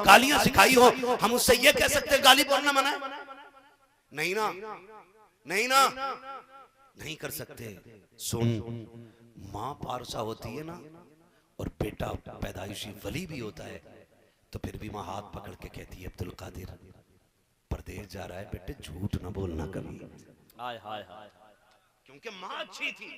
गालियां सिखाई हो, हम उससे ये कह सकते गाली बोलना मना है? नहीं ना, नहीं ना, नहीं कर सकते। सुन, माँ पारसा होती है ना और बेटा पैदाइशी वली भी होता है, तो फिर भी माँ हाथ पकड़ के कहती है अब्दुल कादिर परदेश जा रहा है बेटे, झूठ ना बोलना कभी। हाय हाय हाय, क्योंकि माँ अच्छी थी,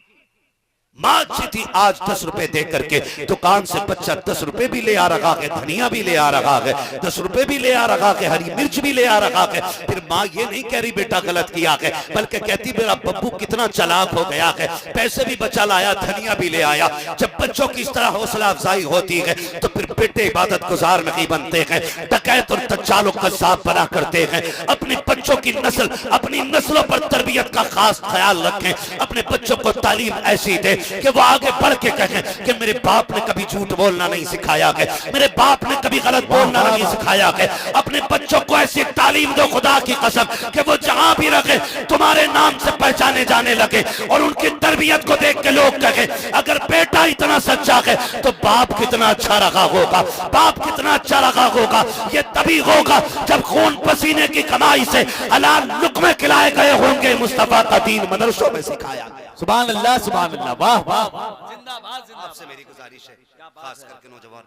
माँ अच्छी थी। आज 10 रुपए दे करके दुकान से बच्चा 10 रुपए भी ले आ रखा है, धनिया भी ले आ रखा है, 10 रुपए भी ले आ रखा है, हरी मिर्च भी ले आ रखा है। फिर माँ ये नहीं कह रही बेटा गलत किया है, बल्कि कहती मेरा बब्बू कितना चालाक हो गया है, पैसे भी बचा लाया, धनिया भी ले आया। जब बच्चों की इस तरह हौसला अफजाई होती है तो फिर बेटे इबादत गुजार नहीं बनते हैं, डकैत और दज्जाल और कज़्ज़ाब बना करते हैं। अपने बच्चों की नस्ल, अपनी नस्लों पर तरबियत का खास ख्याल रखें, अपने बच्चों को तालीम ऐसी दे कि वो आगे बढ़ के कहें कि मेरे बाप ने कभी झूठ बोलना नहीं सिखाया है, मेरे बाप ने कभी गलत बोलना नहीं सिखाया है। अपने बच्चों को ऐसी तालीम दो खुदा की कसम कि वो जहां भी रखे तुम्हारे नाम से पहचाने जाने लगे, और उनकी तरबियत को देख के लोग कहें अगर बेटा इतना सच्चा है तो बाप कितना अच्छा रखा होगा, बाप कितना अच्छा रखा होगा। ये तभी होगा जब खून पसीने की कमाई से हलाल लुक़मे खिलाए गए होंगे, मुस्तफा का दीन मदरसों में सिखाया गया। सुभान अल्लाह, सुभान अल्लाह, वाह वाह, जिंदाबाद जिंदाबाद। आपसे मेरी गुजारिश है, खास करके नौजवान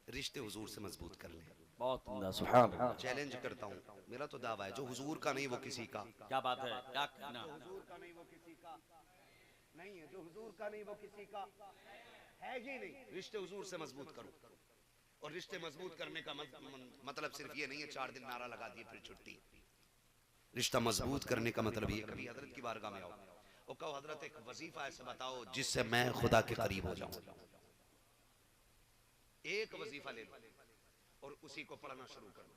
रिश्ते हुजूर से मजबूत कर लें। बहुत उम्दा, सुभान अल्लाह। चैलेंज करता हूँ, मेरा तो दावा है जो हुजूर का नहीं वो किसी का। क्या बात है, क्या कहना, हुजूर का नहीं वो किसी का नहीं है, जो हुजूर का नहीं वो किसी का है ही नहीं। रिश्ते हुजूर से मजबूत करो, और रिश्ते मजबूत करने का मतलब सिर्फ ये नहीं है 4 दिन नारा लगा दिए फिर छुट्टी। रिश्ता मजबूत करने का मतलब ये, कभी हजरत की बारगाह में आओ और कहो हजरत एक वजीफा ऐसे बताओ जिससे मैं खुदा के करीब हो जाऊं। एक वजीफा ले लो और उसी को पढ़ना शुरू कर दो,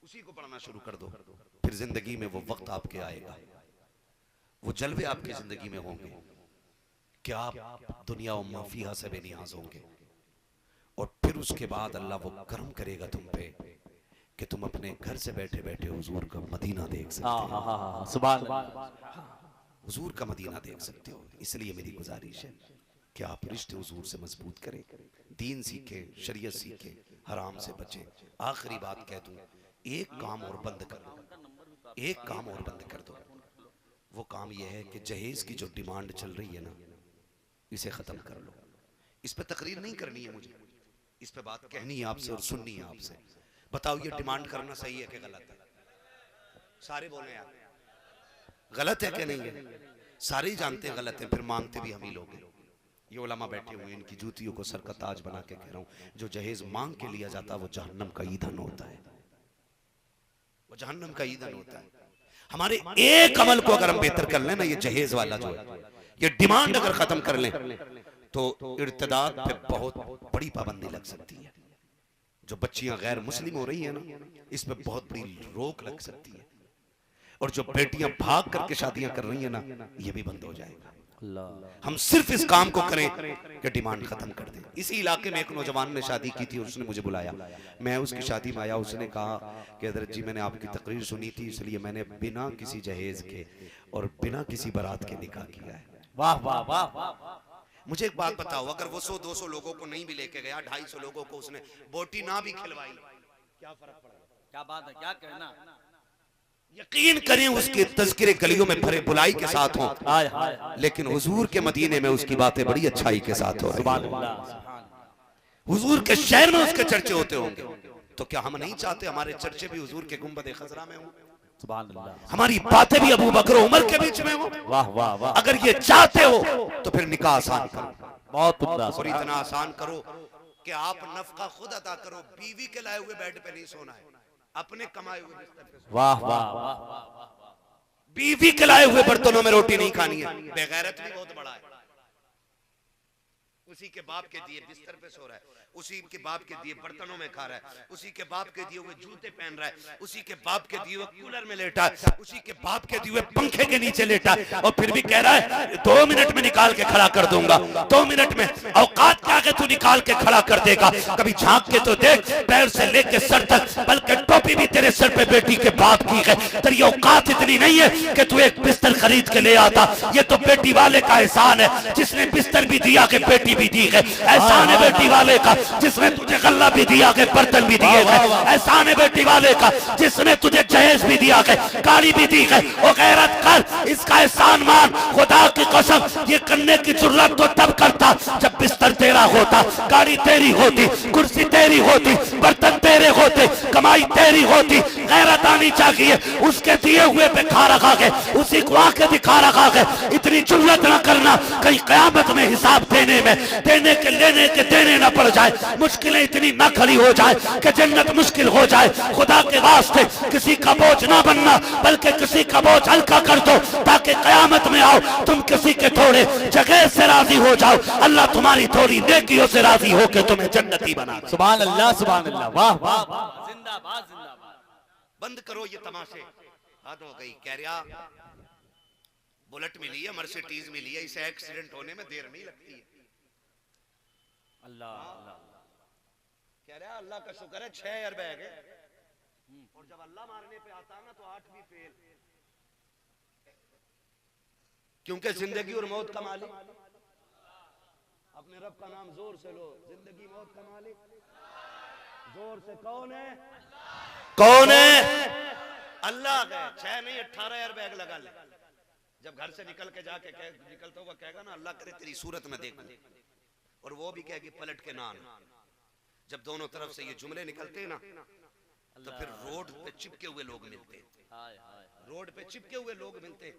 उसी को पढ़ना शुरू कर दो, फिर जिंदगी में वो वक्त आपके आएगा, वो जलवे आपकी जिंदगी में होंगे कि आप दुनिया और माफिया से बेनियाज होंगे। और फिर उसके बाद अल्लाह वो करम करेगा तुम पे कि तुम अपने घर से बैठे बैठे हुजूर का मदीना देख सकते हो, सुभान अल्लाह, हुजूर का मदीना देख सकते हो। इसलिए मेरी गुजारिश है कि आप रिश्ते हुजूर से मजबूत करें, दीन सीखें, शरीयत सीखें, हराम से बचें। आखिरी बात कह दूं, एक काम और बंद कर दो, एक काम और बंद कर दो। वो काम यह है कि जहेज की जो डिमांड चल रही है ना, इसे खत्म कर लो। इस पे तकरीर नहीं करनी है मुझे, इस पे बात कहनी है आपसे और सुननी है आपसे। बताओ ये डिमांड करना सही है कि गलत है? सारे बोले यार, गलत है कि नहीं है? सारे ही जानते हैं गलत है, फिर मांगते भी हम ही लोग हैं। ये उलमा बैठे हुए हैं, इनकी जूतियों को सर का ताज बना के कह रहा हूं, जो जहेज मांग के लिया जाता वो जहन्नम का ईंधन होता है, वो जहन्नम का ईंधन होता है। हमारे एक अमल को अगर हम बेहतर कर लें ना, ये जहेज वाला जो है, ये डिमांड अगर खत्म कर लें तो इर्तिदाद पे बहुत बड़ी पाबंदी लग सकती है। जो बच्चियां गैर मुस्लिम हो रही है ना, इस पे बहुत बड़ी रोक लग सकती है। और जो बेटियां भाग करके शादियां कर रही है ना, ये भी बंद हो जाएगा। हम सिर्फ इस काम को करें कि डिमांड खत्म कर दें। इसी इलाके में एक नौजवान ने शादी की थी और उसने मुझे बुलाया, मैं उसकी शादी में आया। उसने कहा कि हज़रत जी मैंने आपकी तकरीर सुनी थी, इसलिए मैंने बिना किसी जहेज के और बिना किसी बारात के निकाह किया है। वाह वाह वाह। मुझे एक बात बताओ, अगर वो 100-200 लोगों को नहीं भी लेके गया, 250 लोगों को उसने बोटी ना भी खिलवाई, क्या फर्क पड़ा? क्या बात है, क्या कहना। यकीन करें उसके तज़किरे गलियों में भरे बुलाई के साथ हों, लेकिन हुजूर के मदीने में उसकी बातें बड़ी अच्छाई के साथ हो रही हैं। हुजूर के शहर में उसके चर्चे होते होंगे, तो क्या हम नहीं चाहते हमारे चर्चे भी हुजूर के गुंबद खजरा में हों? हमारी बातें भी अबू बकर उमर के बीच में हो? वाह वाह वाह। अगर ये चाहते हो तो फिर निकाह आसान करो, बहुत उम्दा, और इतना आसान करो कि आप नफका खुद अदा करो। बीवी के लाए हुए बेड पे नहीं सोना है, अपने कमाए हुए बिस्तर पे सोना। वाह वाह। बीवी के लाए हुए बर्तनों में रोटी नहीं खानी है। बेगैरत भी बहुत बड़ा है, उसी के बाप के दिए बिस्तर पे सो रहा है, उसी के बाप के दिए बर्तनों में खा रहा है, उसी के बाप के दिए हुए जूते पहन रहा है, उसी के बाप के दिए हुए कूलर में लेटा है, उसी के बाप के दिए हुए पंखे के नीचे लेटा है, और फिर भी कह रहा है 2 मिनट में निकाल के खड़ा कर दूंगा। 2 मिनट में औकात क्या है तू निकाल के खड़ा कर देगा? कभी झांक के तो देख, पैर से लेके सर तक, बल्कि टोपी भी तेरे सर पे बेटी के बाप की है। तेरी औकात इतनी नहीं है कि तू एक बिस्तर खरीद के ले आता। ये तो बेटी वाले का एहसान है जिसने बिस्तर भी दिया कि बेटी भी दी है, एहसान है बेटी वाले का जिसने तुझे गल्ला भी दिया है, बर्तन भी दिए है, एहसान है बेटी वाले का जिसने तुझे जहेज भी दिया है, गाड़ी भी दी है। वो गैरत कर, इसका एहसान मान। खुदा की कसम ये करने की जरूरत तो तब करता जब बिस्तर तेरा होता, गाड़ी तेरी होती, कुर्सी तेरी होती, बर्तन तेरे होते, कमाई तेरी होती। गैरत आनी चाहिए, उसके दिए हुए पे खा रखा है, उसी को आके दिखा रखा है। इतनी जुर्रत ना करना कहीं कयामत में हिसाब देने में देने के लेने के देने ना पड़ जाए, मुश्किलें इतनी ना खड़ी हो जाए कि जन्नत मुश्किल हो जाए। खुदा के वास्ते किसी का बोझ ना बनना, बल्कि किसी का बोझ हल्का कर दो ताकि कयामत में आओ तुम किसी के थोड़े जगह से राजी हो जाओ, अल्लाह तुम्हारी थोड़ी नेकियों से राजी हो के तुम्हें जन्नती बना। सुभान अल्लाह, सुभान अल्लाह, वाह वाह वाह, जिंदाबाद जिंदाबाद। बंद करो ये तमाशे, हद हो गई। कह रहा बुलेट मिली है, मर्सिडीज मिली है, इसे एक्सीडेंट होने में देर नहीं लगती है। अल्लाह अल्लाह, कह रहा अल्लाह का शुक्र है 6 एयरबैग है, और जब अल्लाह मारने पे आता ना तो 8 भी फेल, क्योंकि जिंदगी और मौत का मालिक अपने रब का नाम जोर से लो। जिंदगी मौत का मालिक जोर से कौन है? कौन है? अल्लाह है। 6 नहीं 18 एयरबैग लगा ले। जब घर से निकल के जाके निकलता हुआ कहेगा ना अल्लाह करे तेरी सूरत में देखूं, और वो भी कहेगी पलट के ना। जब दोनों तरफ से ये जुमले निकलते हैं ना तो फिर रोड पे चिपके हुए लोग मिलते हैं, रोड पे चिपके हुए लोग मिलते हैं,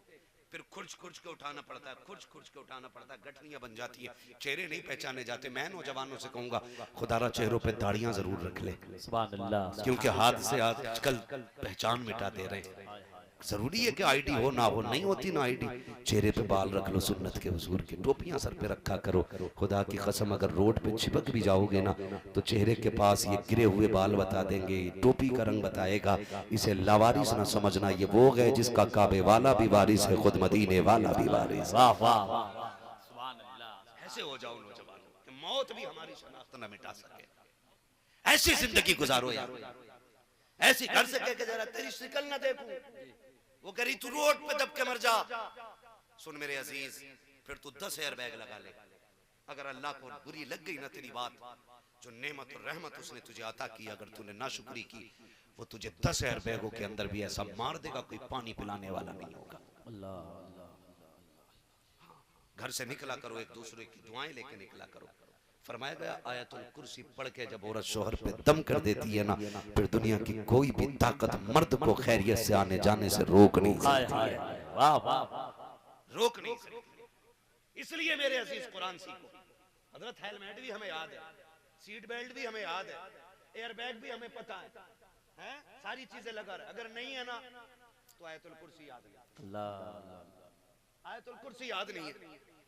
फिर खुर्च खुर्च के उठाना पड़ता है, खुर्च खुर्च के उठाना पड़ता है, गठरियां बन जाती है, चेहरे नहीं पहचाने जाते। मैं नौजवानों से कहूंगा खुदारा चेहरों पे दाढ़ियां जरूर रख ले, सुभान अल्लाह, क्योंकि हाथ से आजकल पहचान मिटा दे रहे हैं। जरूरी है कि आईडी हो ना हो, नहीं होती ना आईडी। चेहरे पे बाल रख लो सुन्नत के हुजूर की, टोपियां सर पे रखा करो। खुदा की कसम अगर रोड पे चिपक भी जाओगे ना तो चेहरे के पास ये गिरे हुए बाल बता देंगे, टोपी का रंग बताएगा। इसे लावारिस ना समझना, ये वो है जिसका काबे वाला भी वारिस है, खुद मदीने वाला भी वारिस। वाह वाह वाह, सुभान अल्लाह। ऐसे हो जाओ नौजवानों कि मौत भी हमारी शनाख्त न मिटा सके। ऐसी जिंदगी गुजारो यार, ऐसी घर से कह के जरा तेरी शिकल ना देखूं, वो करी तू रोड पे दब के मर जा। सुन मेरे अजीज, फिर तू 10 एयरबैग लगा ले। अगर अल्लाह को बुरी लग गई ना तेरी बात, जो नेमत और रहमत उसने तुझे अता की, अगर तूने नाशुक्री की, वो तुझे 10 एयरबैगों के अंदर भी ऐसा मार देगा कोई पानी पिलाने वाला नहीं होगा। अल्लाह, घर से निकला करो, एक दूसरे की दुआएं लेके निकला करो। फरमाया गया आयतुल कुर्सी पढ़ के जब औरत शोहर पे दम कर देती है ना, फिर दुनिया की कोई भी ताकत मर्द को खैरियत से आने जाने से रोक नहीं सकती, वाह वाह, रोक नहीं सकती। इसलिए मेरे अजीज कुरान सीखो। हजरत हेलमेट भी हमें याद है, सीट बेल्ट भी हमें याद है, एयरबैग भी हमें पता है, सारी चीजें लगा रहे। अगर नहीं है ना तो आयतुल कुर्सी याद है। अल्लाह, आयतुल कुर्सी याद नहीं है,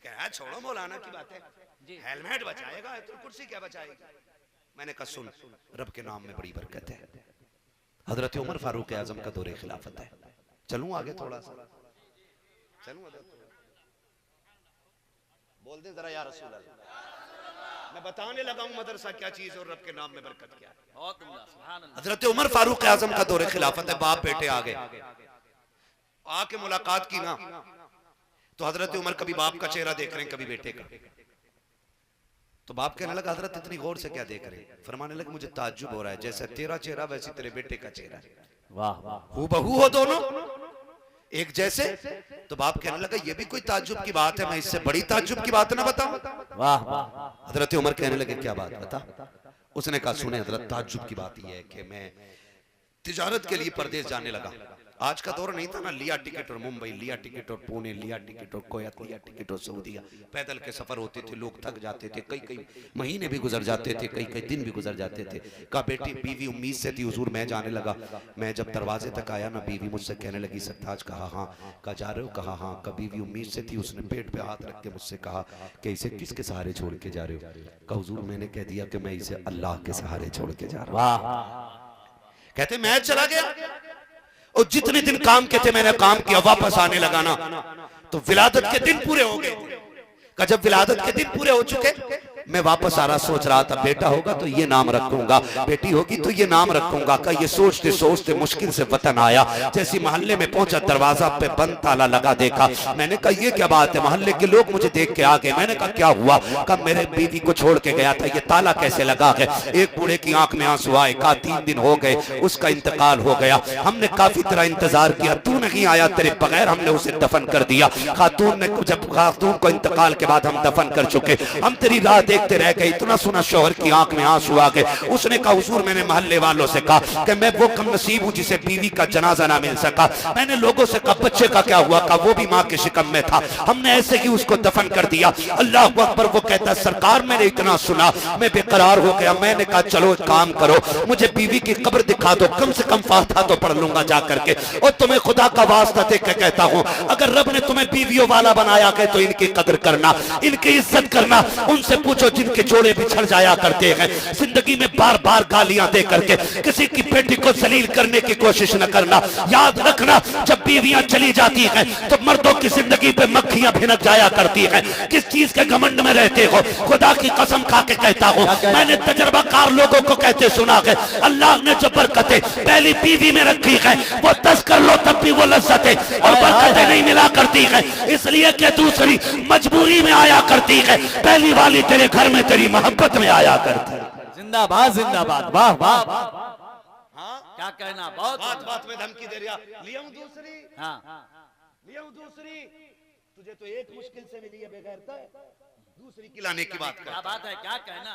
क्या छोड़ो मौलाना की बात है, हेलमेट बचाएगा, आयतुल कुर्सी क्या बचाएगी। मैंने कहा सुन, रब के नाम में बड़ी बरकत है। हजरत उमर फारूक आजम का दौरे खिलाफत है। चलूं आगे थोड़ा सा, चलूं बोल दे जरा या रसूल अल्लाह। मैं बताने लगा हूं मदरसा क्या चीज और रब के नाम में बरकत क्या है। बहुत उम्दा, सुभान अल्लाह। हजरत उमर फारूक आजम का दौरे खिलाफत है। बाप बेटे आ गए, आके मुलाकात की ना तो हजरत उमर कभी बाप का चेहरा देख रहे हैं, कभी बेटे का। तो बाप कहने लगा हजरत इतनी गौर से क्या देख रहे हैं? फरमाने लगे मुझे ताज्जुब हो रहा है, जैसे तेरा चेहरा वैसे तेरे बेटे का चेहरा है, वाह वाह, हूबहू हो दोनों एक जैसे। तो बाप कहने लगा ये भी कोई ताज्जुब की बात है, मैं इससे बड़ी ताज्जुब की बात ना बताऊं? वाह वाह। हजरत उमर कहने लगे क्या बात बता। उसने कहा सुने हजरत, ताज्जुब की बात यह है कि मैं तिजारत के लिए परदेश जाने लगा। आज का दौर नहीं था ना, लिया टिकट और मुंबई, लिया टिकट और पुणे, लिया टिकट और कोयत, लिया टिकट और सऊदीया। पैदल के सफर होते थे, लोग थक जाते थे, कई कई महीने भी गुजर जाते थे, कई कई दिन भी गुजर जाते थे। कहा बेटी बीवी उम्मीद से थी हुजूर मैं जाने लगा। मैं जब दरवाजे तक आया ना, बीवी मुझसे कहने लगी सरताज। कहा हाँ। कहा जा रहे हो? कहा हाँ। कहा बीवी उम्मीद से थी। उसने पेट पे हाथ रख के मुझसे कहा कि इसे किसके सहारे छोड़ के जा रहे हो? कहा हुजूर मैंने कह दिया कि मैं इसे अल्लाह के सहारे छोड़ के जा रहा हूँ। कहते मैं चला गया और जितने दिन काम के थे मैंने काम किया, वापस आने लगा ना तो विलादत के दिन पूरे हो गए। जब विलादत के दिन पूरे हो चुके मैं वापस आ रहा, सोच रहा था बेटा होगा तो ये नाम रखूंगा, बेटी होगी तो ये नाम रखूंगा। का ये सोचते सोचते मुश्किल से वतन आया। जैसे मोहल्ले में पहुंचा, दरवाजा पे बंद ताला लगा देखा। मैंने कहा ये क्या बात है, मोहल्ले के लोग मुझे देख के आ गए। मैंने कहा क्या हुआ? कहा मेरे बीवी को छोड़ के गया था, ये ताला कैसे लगा है? एक बूढ़े की आंख में आंसू आए। कहा 3 दिन हो गए, उसका इंतकाल हो गया। हमने काफी तरह इंतजार किया, तू नहीं आया, तेरे बगैर हमने उसे दफन कर दिया। खातून ने, जब खातून को इंतकाल के बाद हम दफन कर चुके, हम तेरी राह देखते रह गए। इतना सुना शोहर की आंख में आंसू आ गए। उसने कहा हुजूर, मैंने मोहल्ले वालों से कहा कि मैं वो कम नसीब हूं जिसे बीवी का जनाजा ना मिल सका। मैंने लोगों से कहा बच्चे का क्या हुआ? कहा वो भी माँ के शिकम में था, हमने ऐसे ही उसको दफन कर दिया। अल्लाह अकबर। वो कहता सरकार मैंने इतना सुना, मैं बेकरार हो गया। मैंने कहा चलो काम करो, मुझे बीवी की कब्र दिखा दो, कम से कम फातिहा तो पढ़ लूंगा जा करके। और तुम्हें खुदा का वास्ता दे के कहता हूं, अगर रब ने तुम्हें बीवियों वाला बनाया है तो इनकी कदर करना, इनकी इज्जत करना। उनसे पूछो जिनके जोड़े बिछड़ जाया करते हैं। जिंदगी में बार बार गालियां दे करके किसी की बेटी को जलील करने की कोशिश न करना। याद रखना, जब बीवियां चली जाती हैं तो मर्दों की जिंदगी पे मक्खियां भिनक जाया करती हैं। किस चीज के घमंड में रहते हो? खुदा की कसम खा के कहता हूं, मैंने तजर्बाकार लोगों को कहते सुना है, अल्लाह ने जो बरकतें पहली बीवी में रखी है वो 10 कर लो तब भी वो लज्जतें और बरकतें नहीं मिला करती है। इसलिए कि दूसरी मजबूरी में आया करती है, पहली वाली तेरे घर में तेरी मोहब्बत में आया करती है। जिंदाबाद जिंदाबाद, वाह वाह। हाँ क्या कहना, बहुत बात बात में धमकी दे रहा, लिया हूं दूसरी, हाँ लिया हूं दूसरी। तुझे तो एक मुश्किल से मिली है बेगैरता, दूसरी की लाने की बात कर। क्या बात है, क्या कहना,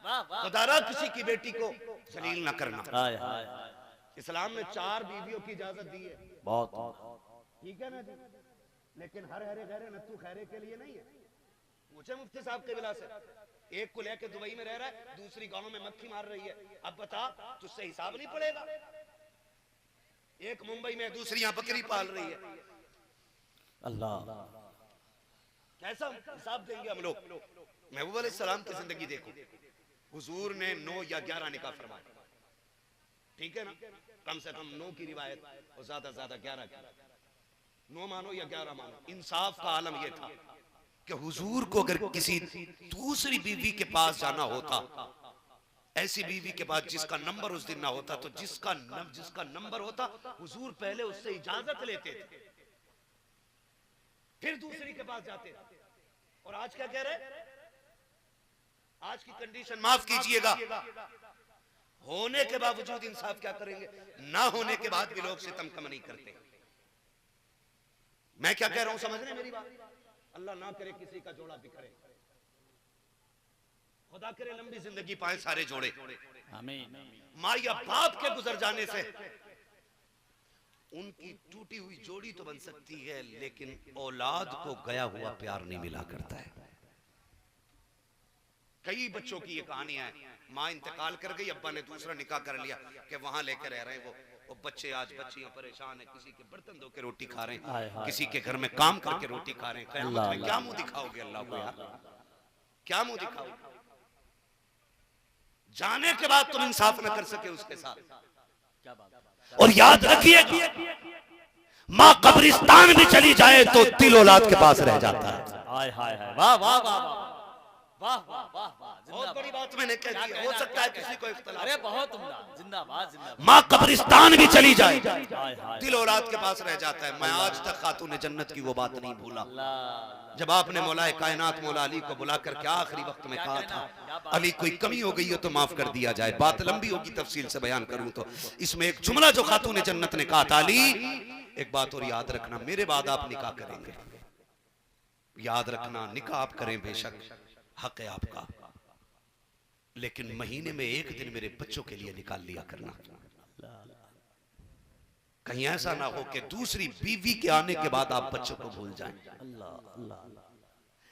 वाह वाह। खुदारा किसी की बेटी को जलील न करना। हाय हाय, इस्लाम ने 4 बीवियों की इजाजत दी है, बहुत ठीक है ना जी? लेकिन हर हरे गहरे नत्थु खैरे के लिए नहीं है। पूछे मुफ्ती साहब के बिला से, एक को लेके दुबई में रह रहा है, दूसरी गांव में मक्खी मार रही है, अब बता तुझसे हिसाब नहीं पड़ेगा? एक मुंबई में, दूसरी यहां बकरी पाल रही है, अल्लाह। कैसा हिसाब देंगे हम लोग? महबूब अलैहिस्सलाम की जिंदगी देखो, हुजूर ने 9 या 11 निकाह फरमाए, ठीक है ना? कम से कम 9 की रिवायत और ज्यादा 11 की। 9 मानो या 11 मानो, इंसाफ का आलम यह था कि हुजूर को अगर किसी दूसरी बीवी के पास जाना होता, ऐसी बीवी के पास जिसका नंबर उस दिन ना होता, तो जिसका नंबर होता हुजूर पहले उससे इजाजत लेते थे, फिर दूसरी के पास जाते थे। और आज क्या कह रहे? आज की कंडीशन, माफ कीजिएगा, होने के बावजूद इंसाफ क्या करेंगे? ना होने के बाद भी लोग सितम कम नहीं करते। मैं क्या कह रहा हूं, समझ रहे मेरी बात? अल्लाह ना करे किसी का जोड़ा बिखरे, खुदा करे लंबी जिंदगी पाए सारे जोड़े, आमीन। माँ या बाप के गुजर जाने से उनकी टूटी हुई जोड़ी तो बन सकती है, लेकिन औलाद को गया हुआ प्यार नहीं मिला करता है। कई बच्चों की ये कहानी है, माँ इंतकाल कर गई, अब्बा ने दूसरा निकाह कर लिया कि वहां लेकर रह रहे हैं वो बच्चे। आज बच्चियां परेशान है, किसी के बर्तन धो के रोटी खा रहे हैं, किसी के घर में काम करके रोटी खा रहे हैं। क़यामत में क्या मुंह दिखाओगे अल्लाह को यार? क्या मुंह दिखाओगे? जाने के बाद तुम इंसाफ न कर सके उसके साथ। क्या बात। और याद रखिए, माँ कब्रिस्तान भी चली जाए तो दिल औलाद के पास रह जाता है। हाय हाय हाय, वाह वाह वाह वाह वाह वाह वाह। बहुत बड़ी बात मैंने कह दी है, हो सकता है किसी को इख्तिलाफ। अरे बहुत उम्दा, जिंदाबाद जिंदाबाद। माँ कब्रिस्तान भी चली जाए, हाय हाय, दिल औलाद के पास रह जाता है। मैं आज तक खातून जन्नत की वो बात नहीं भूला, जब आपने मौलाए कायनात मौला अली को बुलाकर क्या आखिरी वक्त में कहा था, अली कोई कमी हो गई हो तो माफ कर दिया जाए। बात लंबी होगी, तफसील से बयान करूं तो इसमें एक जुमला जो खातून जन्नत ने कहा था, अली एक बात और याद रखना, मेरे बाद आप निकाह करेंगे, याद रखना निकाह आप करें बेशक, हक है आपका, लेकिन महीने में एक दिन मेरे बच्चों के लिए निकाल लिया करना। कहीं ऐसा ना हो कि दूसरी बीवी के आने के बाद आप बच्चों को भूल जाएं।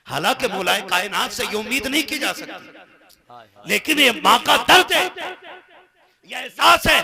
हालांकि मौलाए कायनात से ये उम्मीद नहीं की जा सकती, लेकिन ये माँ का दर्द है, यह एहसास है।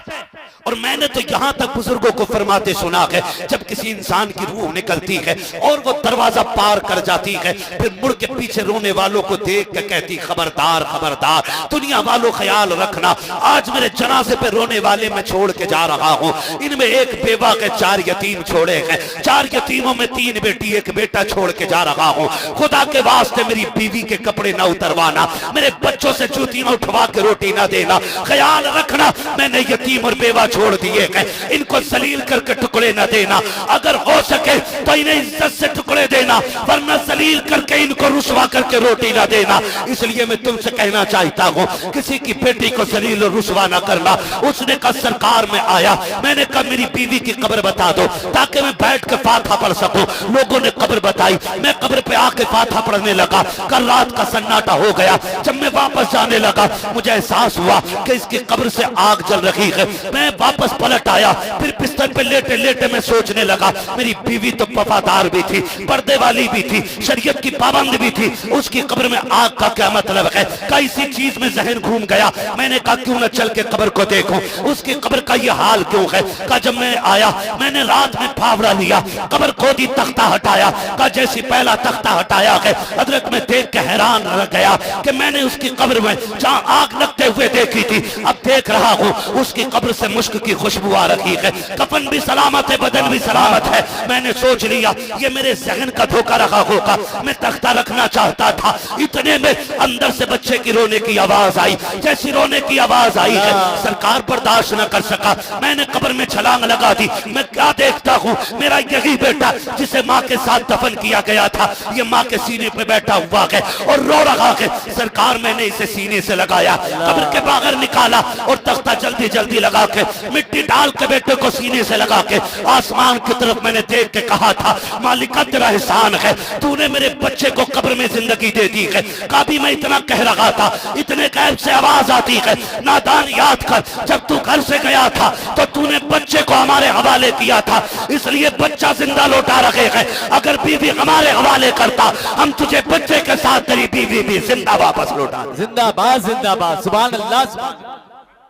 और मैंने तो यहाँ तक बुजुर्गों को फरमाते सुना है, जब किसी इंसान की रूह निकलती है और वो दरवाजा पार कर जाती है, फिर मुड़ के पीछे रोने वालों को देख के कहती खबरदार खबरदार, दुनिया वालों ख्याल रखना, आज मेरे जनाजे पे रोने वाले मैं छोड़ के जा रहा हूँ। इनमें एक बेवा के 4 यतीम छोड़े हैं, 4 यतीमों में 3 बेटी 1 बेटा छोड़ के जा रहा हूँ। खुदा के वास्ते मेरी बीवी के कपड़े ना उतरवाना, मेरे बच्चों से जूतियां उठवा के रोटी ना देना, ख्याल रखना मैंने यतीम और बेवा छोड़ दिए हैं, इनको जलील करके टुकड़े ना देना, अगर हो सके तो इन्हें इज्जत से टुकड़े देना, वरना जलील करके इनको रुसवा करके रोटी ना देना। इसलिए मैं तुमसे कहना चाहता हूँ, किसी की बेटी को जलील और रुसवा ना करना। उसने कहा सरकार में आया, मैंने कहा मेरी बीवी की कब्र बता दो ताकि मैं बैठ के फातिहा पढ़ सकूं। लोगों ने कब्र बताई, मैं कब्र पे आके फातिहा पढ़ने लगा। कल रात का सन्नाटा हो गया। जब मैं वापस जाने लगा मुझे एहसास हुआ कि इसकी कब्र से आग जल रही है। मैं वापस पलट आया, फिर बिस्तर पे लेटे लेटे मैं सोचने लगा, मेरी बीवी तो वफादार भी थी, पर्दे वाली भी थी, शरीयत की पाबंद भी थी, उसकी कब्र में आग का क्या मतलब है। कैसी चीज में जहन घूम गया। मैंने कहा क्यों न चल के कब्र को देखूं, उसकी कब्र का ये हाल क्यों है। कहा जब मैं आया मैंने रात में फावड़ा लिया, कब्र खोदी, तख्ता हटाया। कहा जैसे पहला तख्ता हटाया है हजरत में देख के हैरान रह गया कि मैंने उसकी कब्र में जहां आग लगते हुए देखी थी, अब देख रहा हूं उसकी कब्र से मुश्क की खुशबू आ रही है। कफन भी सलामत है, बदन भी सलामत है। मैंने सोच लिया ये मेरे जहन का धोखा रखा होगा। मैं तख्ता रखना चाहता था, इतने में अंदर से बच्चे की रोने की आवाज आई। जैसी रोने की आवाज आई है सरकार बर्दाश्त न कर सका, मैंने कब्र में छलांग लगा दी। मैं क्या देखता हूँ, मेरा यही बेटा जिसे माँ के साथ दफन किया गया था, ये माँ के सीने पे बैठा हुआ है और रो रहा है। सरकार मैंने इसे सीने से लगाया, कब्र के बाहर निकाला और तख्ता जल्दी जल्दी लगा के मिट्टी डाल के बेटे को सीने से लगा के आसमान की तरफ मैंने देख के कहा था, मालिका तेरा एहसान है, तूने मेरे बच्चे को कब्र में जिंदगी दे दी है। काबी मैं इतना कह रहा था, इतने गैब से आवाज आती है, नादान याद कर जब तू घर से गया था तो तूने बच्चे को हमारे हवाले किया था, इसलिए बच्चा जिंदा लौटा रखे हैं। अगर बीवी हमारे हवाले करता हम तुझे बच्चे के साथ तेरी बीवी भी जिंदा वापस लौटा। जिंदाबाद जिंदाबाद, सुभान अल्लाह सुभान।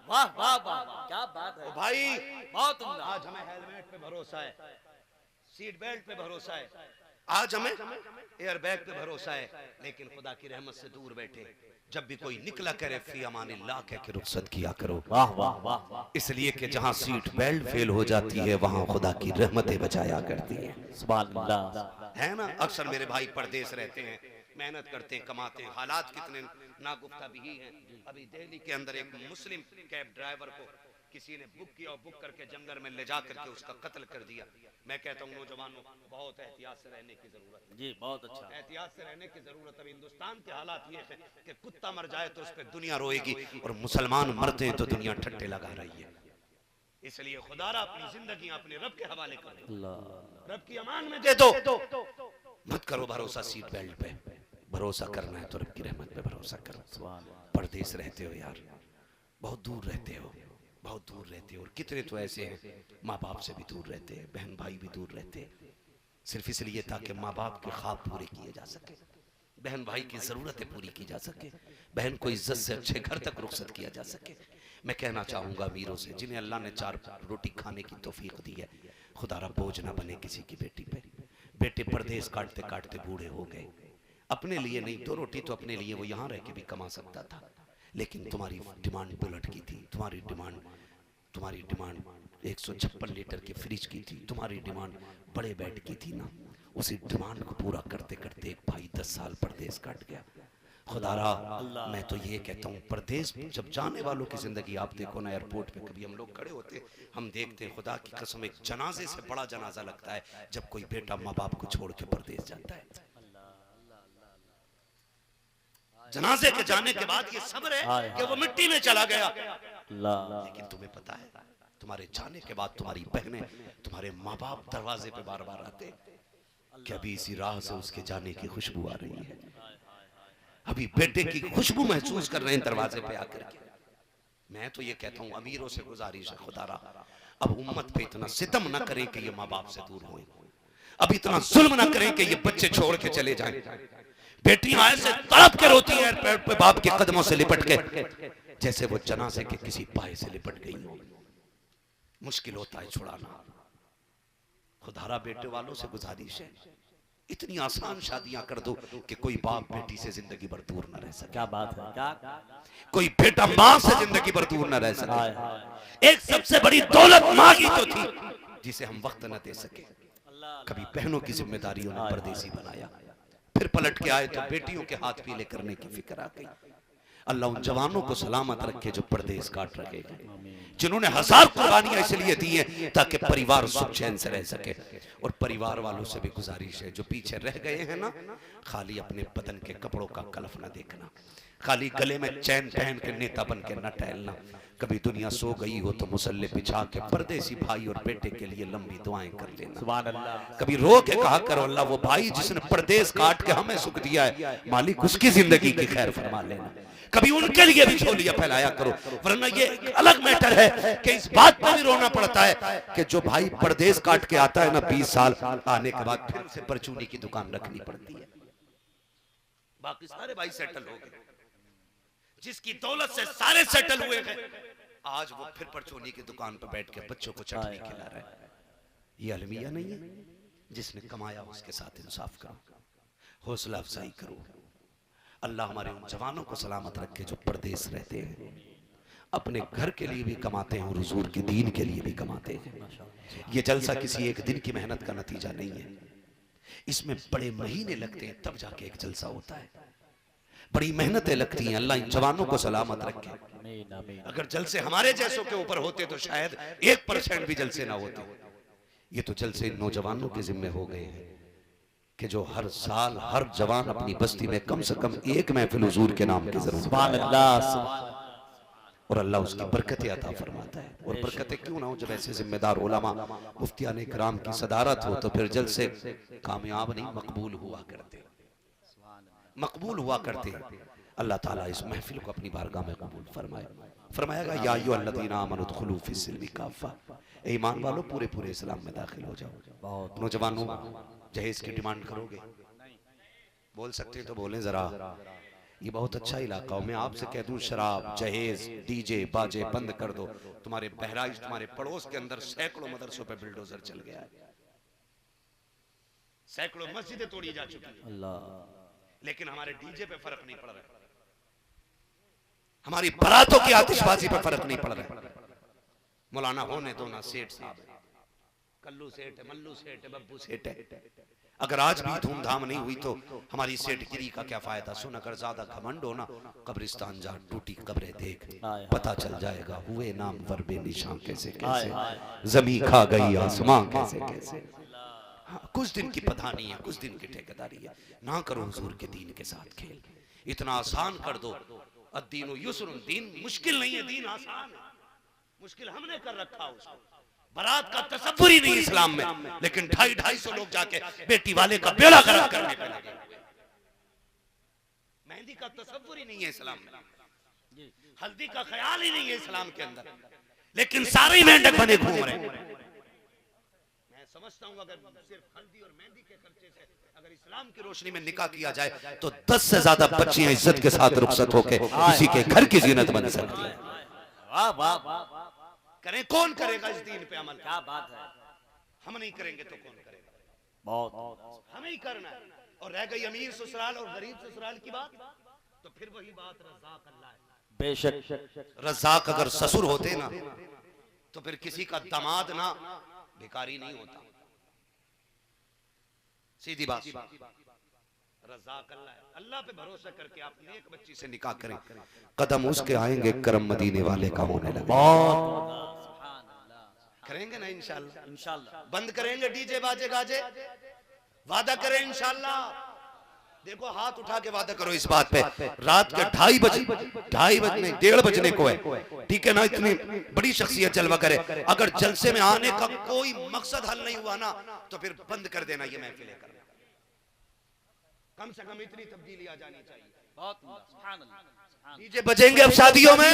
वाह वाह वाह, क्या बात है भाई। बहुत उम्दा। आज हमें हेलमेट पे भरोसा है, सीट बेल्ट पे भरोसा है, आज हमें एयर बैग पे भरोसा है, लेकिन खुदा की रहमत से दूर बैठे जब भी कोई निकला करे फी अमानिल्लाह कह के रुखसत किया करो। वाह वाह वाह, इसलिए कि जहां सीट बेल्ट फेल हो जाती है वहां खुदा की रहमतें बचाया करती हैं। सुभान अल्लाह। है ना, अक्सर मेरे भाई परदेश रहते हैं, मेहनत करते हैं, कमाते हैं, हालात कितने नागुफ्ता भी हैं। अभी दिल्ली के अंदर एक मुस्लिम कैब ड्राइवर को किसी ने बुक किया और बुक करके जंगल में ले जा करके उसका कत्ल कर दिया। मैं कहता हूँ नौजवानों बहुत एहतियात से रहने की जरूरत है। जी बहुत अच्छा, एहतियात से रहने की जरूरत है। हिंदुस्तान के हालात ये है कि कुत्ता मर जाए तो उस पर दुनिया रोएगी और मुसलमान मरते हैं तो दुनिया ठट्टे लगा रही है। इसलिए खुदारा अपनी जिंदगी अपने रब के हवाले करो, रब की अमान में दे दो। मत करो भरोसा सीट बेल्ट पे, भरोसा करना है तो रब की रहमत पे भरोसा करो। परदेश रहते हो यार, बहुत दूर रहते हो, बहुत दूर रहते हो, और कितने तो ऐसे हैं माँ बाप से भी दूर रहते हैं, बहन भाई भी दूर रहते हैं, सिर्फ इसलिए ताकि माँ बाप के ख्वाब पूरे किए जा सके, बहन भाई की ज़रूरतें पूरी की जा सके, बहन को इज्जत से अच्छे घर तक रुखसत किया जा सके। मैं कहना चाहूँगा अमीरों से जिन्हें अल्लाह ने 4 रोटी खाने की तौफीक दी है, खुदारा बोझ ना बने किसी की बेटी पे। बेटे परदेश काटते काटते बूढ़े हो गए, अपने लिए नहीं, 2 रोटी तो अपने लिए वो यहाँ रह के भी कमा सकता था, लेकिन तुम्हारी डिमांड बुलेट की थी, तुम्हारी डिमांड 156 लीटर के फ्रिज की थी, तुम्हारी डिमांड बड़े बेड की थी ना। उसी डिमांड को पूरा करते करते एक भाई 10 साल परदेश काट गया। खुदारा मैं तो ये कहता हूँ, परदेश जब जाने वालों की जिंदगी आप देखो ना, एयरपोर्ट पे कभी हम लोग खड़े होते हम देखते हैं, खुदा की कसम एक जनाजे से बड़ा जनाजा लगता है जब कोई बेटा माँ बाप को छोड़ के परदेश जाता है। जनाजे के जाने के बाद ये सब्र है कि वो मिट्टी में चला गया, लेकिन तुम्हें पता है तुम्हारे जाने के बाद तुम्हारी बहनें, तुम्हारे माँ बाप दरवाजे पे बार बार आते कि अभी इसी राह से उसके जाने की खुशबू आ रही है, अभी बेटे की खुशबू महसूस कर रहे हैं दरवाजे पे आकर के। मैं तो ये कहता हूँ अमीरों से गुजारिश है, खुदारा अब उम्मत पे इतना सितम ना करें कि ये माँ बाप से दूर हों, अब इतना जुल्म ना करें कि ये बच्चे छोड़ के चले जाएं। बेटियां ऐसे तड़प के रोती हैं पैर पे बाप के कदमों से लिपट के, जैसे वो जनाजे के किसी पाए से लिपट गई हो। मुश्किल होता है छुड़ाना। खुदारा बेटे वालों से गुजारिश है, इतनी आसान शादियां कर दो कि कोई बाप बेटी से जिंदगी भर दूर न रह सके। क्या बात है, क्या कोई बेटा मां से जिंदगी भर दूर न रह सके। एक सबसे बड़ी दौलत मां की तो थी जिसे हम वक्त न दे सके। कभी बहनों की जिम्मेदारी उन्हें परदेसी बनाया, फिर पलट के आए तो बेटियों के हाथ पीले करने की फिक्र आ गई। अल्लाह उन जवानों को सलामत रखे जो परदेस काट रखे हैं, जिन्होंने 1000 कुर्बानियां इसलिए दी हैं ताकि परिवार सुख चैन से रह सके। और परिवार वालों से भी गुजारिश है, जो पीछे रह गए हैं ना, खाली अपने बदन के कपड़ों का कलफ न देखना, खाली गले में चैन पहन के नेता बन के न टहलना। कभी दुनिया सो गई हो तो मुसल्ले बिछा के परदेसी भाई और बेटे के लिए लंबी दुआएं कर लेना। सुभान अल्लाह। कभी रो के कहा करो, अल्लाह वो भाई जिसने परदेस काट के हमें सुख दिया है, मालिक उसकी जिंदगी की खैर फरमा लेना। कभी उनके लिए भी छोलिया फैलाया करो, वरना ये एक अलग मैटर है कि इस बात पर भी रोना पड़ता है कि जो भाई परदेस काट के आता है ना, 20 साल आने के बाद फिर उसे परचूनी की दुकान रखनी पड़ती है। बाकी सारे भाई सेटल हो गए, जिसकी दौलत से सारे सेटल हुए हैं, आज वो फिर परचूनी की दुकान पर बैठ के बच्चों को चटनी खिला रहा है। ये अलमिया नहीं है। जिसने कमाया उसके साथ इंसाफ करो, हौसला अफजाई करो। अल्लाह हमारे उन जवानों को सलामत रखे जो परदेस रहते हैं, अपने घर के लिए भी कमाते हैं और हुजूर के दीन के लिए भी कमाते हैं। ये जलसा किसी एक दिन की मेहनत का नतीजा नहीं है, इसमें बड़े महीने लगते हैं तब जाके एक जलसा होता है, बड़ी मेहनतें लगती हैं। अल्लाह इन जवानों को सलामत रखे। अगर जलसे हमारे जैसों के ऊपर होते तो शायद 1% भी जलसे ना होते। ये तो जलसे इन नौजवानों के जिम्मे हो गए हैं कि जो हर साल हर जवान अपनी बस्ती में कम से कम एक महफिल हुजूर के नाम की जरूर। सुभान अल्लाह। और अल्लाह उसकी बरकतें अता फरमाता है। और बरकतें क्यों ना हो, जब ऐसे जिम्मेदार उलमा मुफ्तियान इकराम की सदारत हो तो फिर जलसे कामयाब नहीं मकबूल हुआ करते, मकबूल हुआ करते। अल्लाह ताला इस महफिल को अपनी बारगाह में कबूल फरमाए। फरमाएगा या अय्युहल्लज़ीना आमनू उदखुलू फिस्सिल्मी काफ़ा, ईमान वालों पूरे पूरे इस्लाम में दाखिल हो जाओ। नौजवानों, जहेज की डिमांड करोगे? बोल सकते हैं तो बोलें जरा। ये बहुत अच्छा इलाका हो, मैं आपसे कह दूं शराब, जहेज, डीजे बाजे बंद कर दो, तुम्हारे बहराइच, तुम्हारे पड़ोस के अंदर सैकड़ों मदरसों पे बुलडोजर चल गया है, सैकड़ों मस्जिदें तोड़ी जा चुकी है। अल्लाह। लेकिन हमारे डीजे पे फर्क नहीं पड़ रहा, हमारी बारातों की आतिशबाजी पे फर्क नहीं पड़ रहा। मौलाना होने दो ना, सेठ साहब है, कल्लू सेठ है, मल्लू सेठ है, बब्बू सेठ है। अगर आज भी धूमधाम नहीं हुई तो हमारी सेठगिरी का क्या फायदा। सुन, अगर ज्यादा घमंड हो ना, कब्रिस्तान जा, टूटी कब्रें देख, पता चल जाएगा हुए नाम वर बेनिशां कैसे कैसे, जमी खा गई आसमां कैसे कैसे। हाँ, कुछ दिन की पधानी है, कुछ दिन की ठेकेदारी है, ना करो हुजूर के दीन के साथ खेल। इतना आसान कर दो, अद्दीनु युस्रुन, दीन मुश्किल नहीं है, दीन आसान है। मुश्किल हमने कर रखा उसको। बारात का तसव्वुर ही नहीं इस्लाम में, लेकिन 250-250 लोग जाके बेटी वाले का बेड़ा गर्क करने पे लगे। मेहंदी का तसव्वुर ही नहीं है इस्लाम में, हल्दी का ख्याल ही नहीं है इस्लाम के अंदर, लेकिन सारे ही मेंढक बने घूम रहे हैं। मैं समझता हूँ अगर सिर्फ हल्दी और मेहंदी के खर्चे से अगर इस्लाम की रोशनी में निकाह किया जाए तो 10 से ज्यादा बच्चियां इज्जत के साथ रुखसत होके किसी के घर की जीनत बन सकती है। वाह वाह वाह। करें, कौन करेगा इस दीन पे अमल? क्या बात है। हम नहीं करेंगे तो कौन करेगा? बहुत हमें ही करना है। और रह गई अमीर ससुराल और गरीब ससुराल की बात, तो फिर वही बात रज़ाक अल्लाह है। बेशक रज़ाक अगर ससुर होते ना तो फिर किसी का दामाद ना भिखारी नहीं होता। सीधी बात, रज़ाक अल्लाह है। अल्लाह पे भरोसा करके आप नेक बच्ची से निकाह करें, कदम उसके आएंगे करम मदीने वाले का होने लगे। करेंगे ना इंशाल्लाह। इंशाल्लाह बंद करेंगे डीजे बाजे गाजे, वादा करें इंशाल्लाह। देखो हाथ उठा के वादा करो इस बात पे, रात के 2:30 बजे 1:30 बजने को है, ठीक है ना? इतनी बड़ी शख्सियत जलवा करे, अगर जलसे में आने का कोई मकसद हल नहीं हुआ ना तो फिर बंद कर देना ये महफिलें करना। कम से कम इतनी तब्दीली आ जानी चाहिए। बहुत सुभान अल्लाह। डीजे बजेंगे अब शादियों में,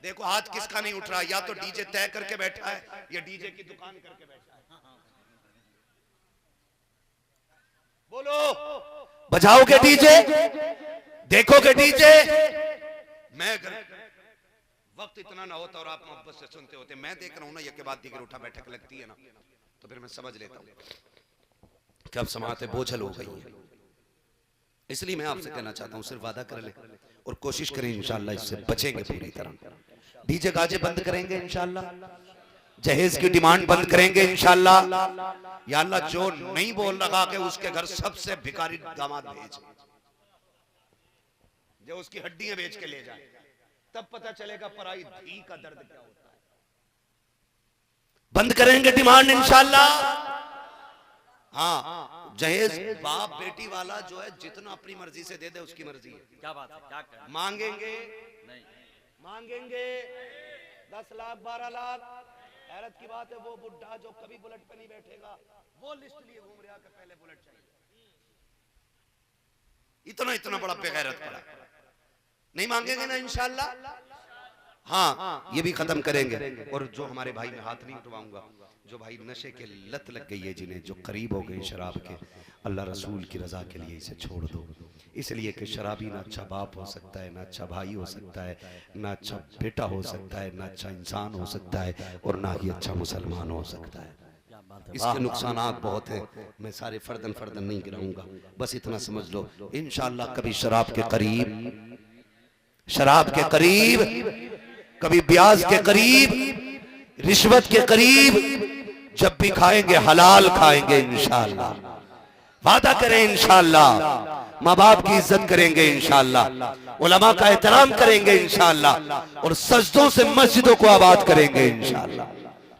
देखो हाथ किसका नहीं उठ रहा, या तो डीजे तय करके बैठा है या डीजे की दुकान करके बैठा है। बोलो, बजाओगे डीजे, देखोगे डीजे। मैं वक्त इतना ना होता और आप मोहब्बत से सुनते होते। मैं देख रहा हूँ ना, ये के बाद दिगर उठा बैठक लगती है ना, तो फिर मैं समझ लेता हूँ कि अब समाते बोझल हो गई है। इसलिए मैं आपसे कहना चाहता हूँ, सिर्फ वादा कर ले और कोशिश करें, इंशाल्लाह इससे बचेंगे पूरी तरह। डीजे गाजे बंद करेंगे इंशाल्लाह, जहेज की डिमांड बंद करेंगे इंशाल्लाह। या अल्लाह, जो नहीं बोल रहा कि उसके घर सबसे भिखारी दामाद भेज, जो उसकी हड्डियां बेच के ले जाए, तब पता चलेगा पराई धी का दर्द क्या होता है। बंद करेंगे डिमांड इंशाल्लाह। हाँ, जहेज बाप बेटी वाला जो है जितना अपनी मर्जी से दे दे उसकी मर्जी है। क्या बात है, क्या कहना? मांगेंगे नहीं, मांगेंगे 10 लाख 12 लाख। हैरत की बात है, वो बुढ़ा जो कभी बुलेट पे नहीं बैठेगा, वो लिस्ट लिए घूम रहा कि पहले बुलेट चाहिए। इतना इतना बड़ा बेगैरत पड़ा। नहीं मांगेंगे ना इंशाल्लाह। हाँ, ये भी खत्म करेंगे। और जो हमारे भाई, में हाथ नहीं उठवाऊंगा, जो भाई नशे के लत लग गई है, जिन्हें जो करीब हो गए शराब के, अल्लाह रसूल की रजा के लिए इसे छोड़ दो। इसलिए कि शराबी ना अच्छा बाप हो सकता है, ना अच्छा भाई हो सकता है, ना अच्छा बेटा हो सकता है, ना अच्छा इंसान हो सकता है, और ना ही अच्छा मुसलमान हो सकता है। क्या बात है। इसके नुकसानात बहुत हैं, मैं सारे फर्दन फर्दन नहीं गिनाऊंगा, बस इतना समझ लो इंशाअल्लाह कभी शराब के करीब, शराब के करीब, कभी ब्याज के करीब, रिश्वत के करीब, जब भी खाएंगे हलाल खाएंगे इंशाअल्लाह। वादा करें इंशाअल्लाह। माँ बाप की इज्जत करेंगे इंशाअल्लाह, उलमा का एहतराम करेंगे इंशाअल्लाह, और सजदों से मस्जिदों को आबाद करेंगे इंशाअल्लाह।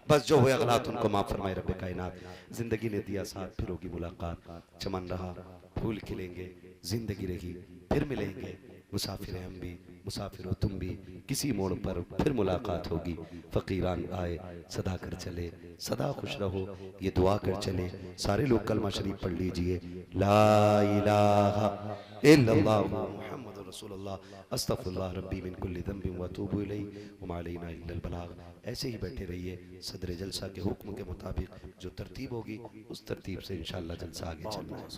बस जो हुए गलत उनको माफ फरमाए रब्बे कायनात। जिंदगी ने दिया साथ, फिर होगी मुलाकात, चमन रहा फूल खिलेंगे, जिंदगी रही फिर मिलेंगे, मुसाफिर हैं हम भी, मुसाफिर हो तुम भी, किसी मोड़ पर फिर मुलाकात होगी। फकीरान आए सदा कर चले, सदा खुश रहो, ये दुआ कर चले। सारे लोग कलमा शरीफ पढ़ लीजिए, ला इलाहा इल्लल्लाह मुहम्मदुर रसूलुल्लाह, अस्तगफिरुल्लाह रब्बी मिन कुल्ली ज़ंबिन व अतूबु इलैहि व मा अलैना इल्लल बलाग। ऐसे ही बैठे रहिए, सदर जलसा के हुक्म के मुताबिक जो तरतीब होगी उस तरतीब से इंशाअल्लाह जलसा आगे चलना है।